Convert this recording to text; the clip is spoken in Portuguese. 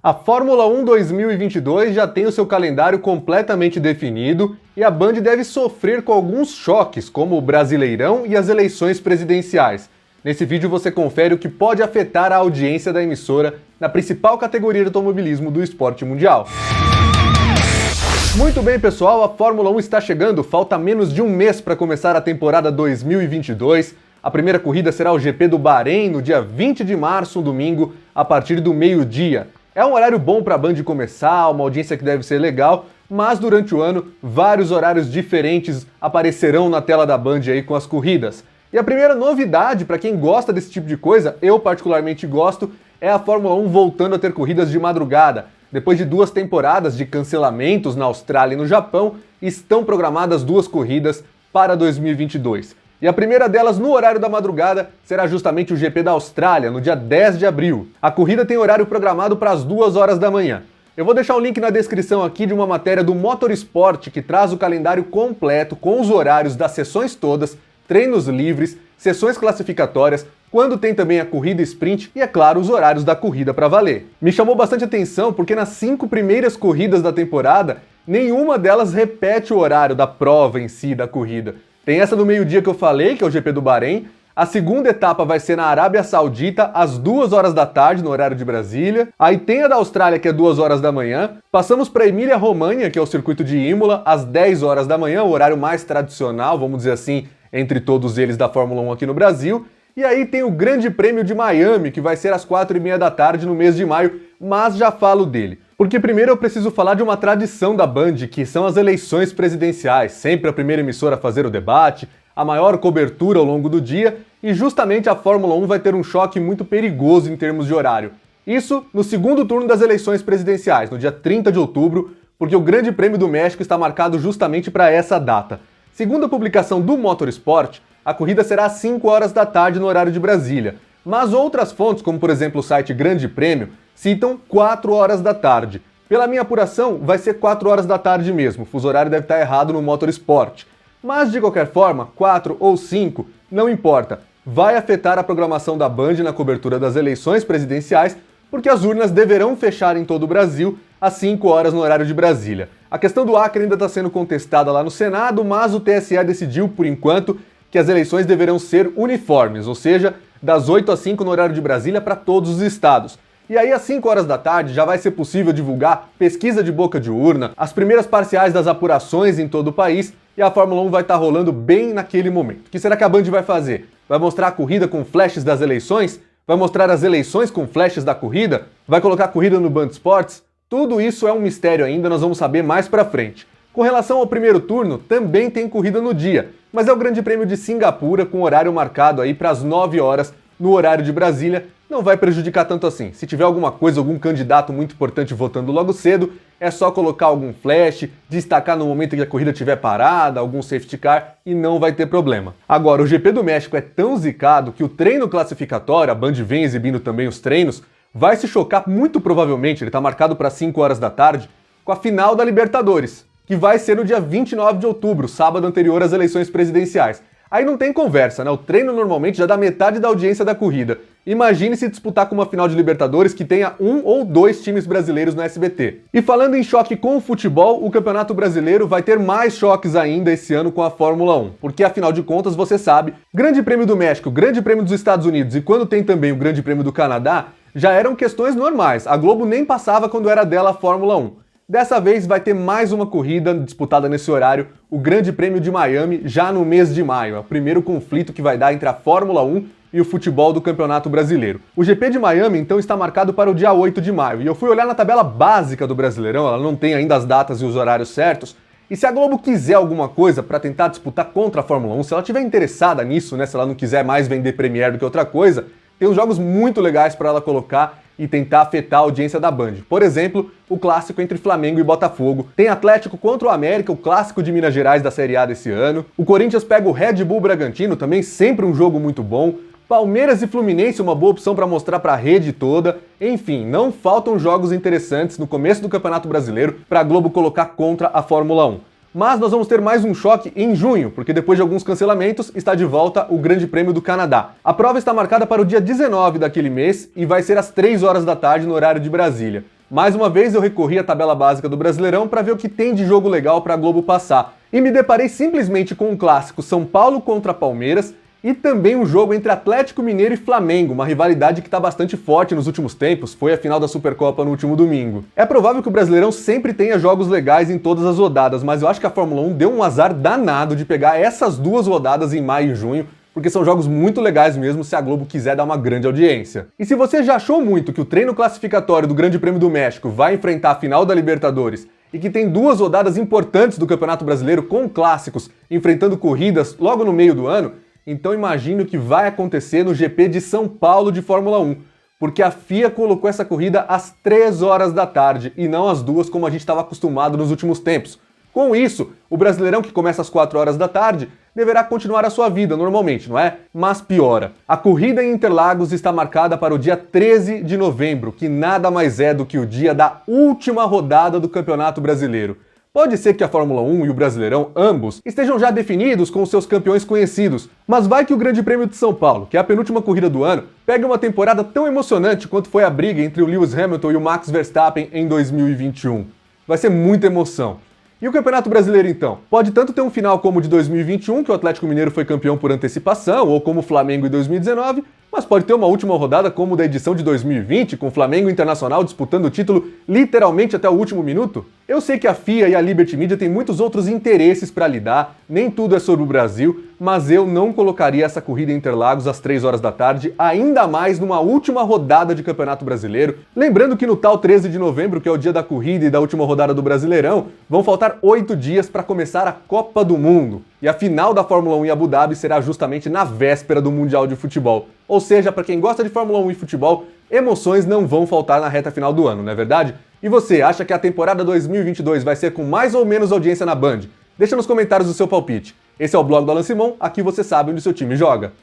A Fórmula 1 2022 já tem o seu calendário completamente definido e a Band deve sofrer com alguns choques, como o Brasileirão e as eleições presidenciais. Nesse vídeo você confere o que pode afetar a audiência da emissora na principal categoria de automobilismo do esporte mundial. Muito bem, pessoal, a Fórmula 1 está chegando, falta menos de um mês para começar a temporada 2022. A primeira corrida será o GP do Bahrein no dia 20 de março, um domingo, a partir do meio-dia. É um horário bom para a Band começar, uma audiência que deve ser legal, mas durante o ano vários horários diferentes aparecerão na tela da Band aí com as corridas. E a primeira novidade para quem gosta desse tipo de coisa, eu particularmente gosto, é a Fórmula 1 voltando a ter corridas de madrugada. Depois de 2 temporadas de cancelamentos na Austrália e no Japão, estão programadas 2 corridas para 2022. E a primeira delas, no horário da madrugada, será justamente o GP da Austrália, no dia 10 de abril. A corrida tem horário programado para as 2 horas da manhã. Eu vou deixar o link na descrição aqui de uma matéria do Motorsport que traz o calendário completo com os horários das sessões todas, treinos livres, sessões classificatórias, quando tem também a corrida sprint e, é claro, os horários da corrida para valer. Me chamou bastante atenção porque nas 5 primeiras corridas da temporada, nenhuma delas repete o horário da prova em si, da corrida. Tem essa do meio-dia que eu falei, que é o GP do Bahrein. A segunda etapa vai ser na Arábia Saudita, às 2 horas da tarde, no horário de Brasília. Aí tem a da Austrália, que é 2 horas da manhã. Passamos para Emília-Romanha, que é o circuito de Imola, às 10 horas da manhã, o horário mais tradicional, vamos dizer assim, entre todos eles da Fórmula 1 aqui no Brasil. E aí tem o Grande Prêmio de Miami, que vai ser às 4h30 da tarde no mês de maio, mas já falo dele. Porque primeiro eu preciso falar de uma tradição da Band, que são as eleições presidenciais, sempre a primeira emissora a fazer o debate, a maior cobertura ao longo do dia, e justamente a Fórmula 1 vai ter um choque muito perigoso em termos de horário. Isso no segundo turno das eleições presidenciais, no dia 30 de outubro, porque o Grande Prêmio do México está marcado justamente para essa data. Segundo a publicação do Motorsport, a corrida será às 5 horas da tarde no horário de Brasília, mas outras fontes, como por exemplo o site Grande Prêmio, citam 4 horas da tarde. Pela minha apuração, vai ser 4 horas da tarde mesmo, o fuso horário deve estar errado no Motorsport. Mas de qualquer forma, 4 ou 5, não importa, vai afetar a programação da Band na cobertura das eleições presidenciais, porque as urnas deverão fechar em todo o Brasil às 5 horas no horário de Brasília. A questão do Acre ainda está sendo contestada lá no Senado, mas o TSE decidiu, por enquanto, que as eleições deverão ser uniformes, ou seja, das 8 às 5 no horário de Brasília para todos os estados. E aí, às 5 horas da tarde, já vai ser possível divulgar pesquisa de boca de urna, as primeiras parciais das apurações em todo o país, e a Fórmula 1 vai estar rolando bem naquele momento. O que será que a Band vai fazer? Vai mostrar a corrida com flashes das eleições? Vai mostrar as eleições com flashes da corrida? Vai colocar a corrida no Band Sports? Tudo isso é um mistério ainda, nós vamos saber mais pra frente. Com relação ao primeiro turno, também tem corrida no dia, mas é o Grande Prêmio de Singapura com horário marcado aí para as 9 horas no horário de Brasília. Não vai prejudicar tanto assim. Se tiver alguma coisa, algum candidato muito importante votando logo cedo, é só colocar algum flash, destacar no momento que a corrida estiver parada, algum safety car e não vai ter problema. Agora, o GP do México é tão zicado que o treino classificatório, a Band vem exibindo também os treinos, vai se chocar muito provavelmente, ele está marcado para 5 horas da tarde, com a final da Libertadores, que vai ser no dia 29 de outubro, sábado anterior às eleições presidenciais. Aí não tem conversa, né? O treino normalmente já dá metade da audiência da corrida. Imagine se disputar com uma final de Libertadores que tenha 1 ou 2 times brasileiros no SBT. E falando em choque com o futebol, o Campeonato Brasileiro vai ter mais choques ainda esse ano com a Fórmula 1. Porque afinal de contas, você sabe, Grande Prêmio do México, Grande Prêmio dos Estados Unidos e quando tem também o Grande Prêmio do Canadá, já eram questões normais. A Globo nem passava quando era dela a Fórmula 1. Dessa vez vai ter mais uma corrida disputada nesse horário, o Grande Prêmio de Miami, já no mês de maio. É o primeiro conflito que vai dar entre a Fórmula 1 e o futebol do Campeonato Brasileiro. O GP de Miami, então, está marcado para o dia 8 de maio. E eu fui olhar na tabela básica do Brasileirão, ela não tem ainda as datas e os horários certos. E se a Globo quiser alguma coisa para tentar disputar contra a Fórmula 1, se ela estiver interessada nisso, né, se ela não quiser mais vender Premiere do que outra coisa, tem uns jogos muito legais para ela colocar e tentar afetar a audiência da Band. Por exemplo, o clássico entre Flamengo e Botafogo. Tem Atlético contra o América, o clássico de Minas Gerais da Série A desse ano. O Corinthians pega o Red Bull Bragantino, também sempre um jogo muito bom. Palmeiras e Fluminense, uma boa opção para mostrar para a rede toda. Enfim, não faltam jogos interessantes no começo do Campeonato Brasileiro para a Globo colocar contra a Fórmula 1. Mas nós vamos ter mais um choque em junho, porque depois de alguns cancelamentos está de volta o Grande Prêmio do Canadá. A prova está marcada para o dia 19 daquele mês e vai ser às 3 horas da tarde no horário de Brasília. Mais uma vez eu recorri à tabela básica do Brasileirão para ver o que tem de jogo legal para a Globo passar. E me deparei simplesmente com um clássico São Paulo contra Palmeiras e também um jogo entre Atlético Mineiro e Flamengo, uma rivalidade que está bastante forte nos últimos tempos, foi a final da Supercopa no último domingo. É provável que o Brasileirão sempre tenha jogos legais em todas as rodadas, mas eu acho que a Fórmula 1 deu um azar danado de pegar essas duas rodadas em maio e junho, porque são jogos muito legais mesmo se a Globo quiser dar uma grande audiência. E se você já achou muito que o treino classificatório do Grande Prêmio do México vai enfrentar a final da Libertadores e que tem duas rodadas importantes do Campeonato Brasileiro com clássicos enfrentando corridas logo no meio do ano, então imagine o que vai acontecer no GP de São Paulo de Fórmula 1, porque a FIA colocou essa corrida às 3 horas da tarde e não às 2 como a gente estava acostumado nos últimos tempos. Com isso, o Brasileirão, que começa às 4 horas da tarde, deverá continuar a sua vida normalmente, não é? Mas piora. A corrida em Interlagos está marcada para o dia 13 de novembro, que nada mais é do que o dia da última rodada do Campeonato Brasileiro. Pode ser que a Fórmula 1 e o Brasileirão, ambos, estejam já definidos com seus campeões conhecidos, mas vai que o Grande Prêmio de São Paulo, que é a penúltima corrida do ano, pega uma temporada tão emocionante quanto foi a briga entre o Lewis Hamilton e o Max Verstappen em 2021. Vai ser muita emoção. E o Campeonato Brasileiro, então? Pode tanto ter um final como o de 2021, que o Atlético Mineiro foi campeão por antecipação, ou como o Flamengo em 2019, mas pode ter uma última rodada como da edição de 2020, com o Flamengo e o Internacional disputando o título literalmente até o último minuto? Eu sei que a FIA e a Liberty Media têm muitos outros interesses para lidar, nem tudo é sobre o Brasil, mas eu não colocaria essa corrida em Interlagos às 3 horas da tarde, ainda mais numa última rodada de Campeonato Brasileiro. Lembrando que no tal 13 de novembro, que é o dia da corrida e da última rodada do Brasileirão, vão faltar 8 dias para começar a Copa do Mundo. E a final da Fórmula 1 em Abu Dhabi será justamente na véspera do Mundial de Futebol. Ou seja, para quem gosta de Fórmula 1 e futebol, emoções não vão faltar na reta final do ano, não é verdade? E você, acha que a temporada 2022 vai ser com mais ou menos audiência na Band? Deixa nos comentários o seu palpite. Esse é o blog do Alan Simon, aqui você sabe onde o seu time joga.